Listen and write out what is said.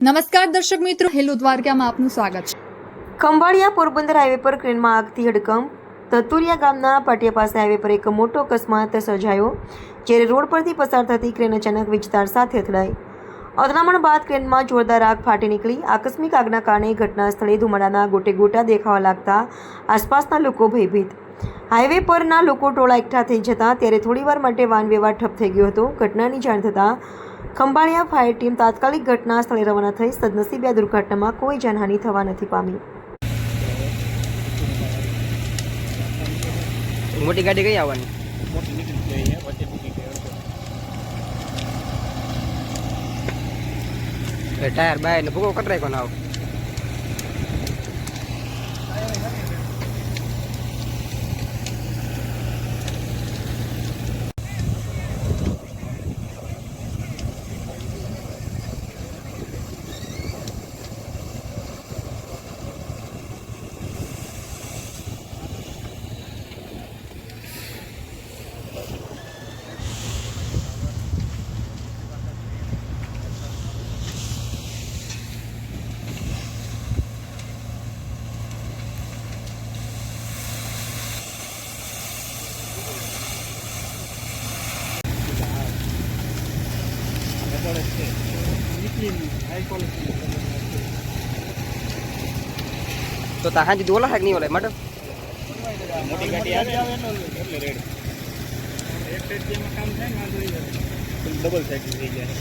નમસ્કાર દર્શક મિત્રો, હેલો દ્વારકામાં આપનું સ્વાગત છે। ખંભાળિયા પોરબંદર હાઈવે પર ક્રેનમાં આગથી હડકંપ। તતુરિયા ગામના પાટિયા પાસે હાઈવે પર એક મોટો અકસ્માત સર્જાયો, જ્યારે રોડ પરથી પસાર થતી ક્રેન અચાનક વીજતાર સાથે અથડાઈ। અથડામણ બાદ ક્રેનમાં જોરદાર આગ ફાટી નીકળી। આકસ્મિક આગના કારણે ઘટના સ્થળે ધુમાડાના ગોટે ગોટા દેખાવા લાગતા આસપાસના લોકો ભયભીત। હાઈવે પરના લોકો ટોળા એકઠા થઈ જતા ત્યારે થોડીવાર માટે વાહન વ્યવહાર ઠપ થઈ ગયો હતો। ઘટનાની જાણ થતાં ખંભાળિયા ફાયર ટીમ તાત્કાલિક ઘટના સ્થળે રવાના થઈ। સદનસીબે આ દુર્ઘટનામાં કોઈ જાનહાનિ થવા નથી પામી। મોટી ગાડી કઈ આવવાની? મોટી નીકળી ગઈ છે, વચ્ચે નીકળી ગયો ટાયર બાય ને ભૂકો કટરાય કોણ આવ હાઈ ક્વોલિટી તો તાહાં જ દોલા હાક નહીં ઓલે મેડમ મોટી ગાડી આવે એટલે રેડ એક સાઈડ જેમાં કામ થાય ને આ ડબલ સાઈડ થઈ જાય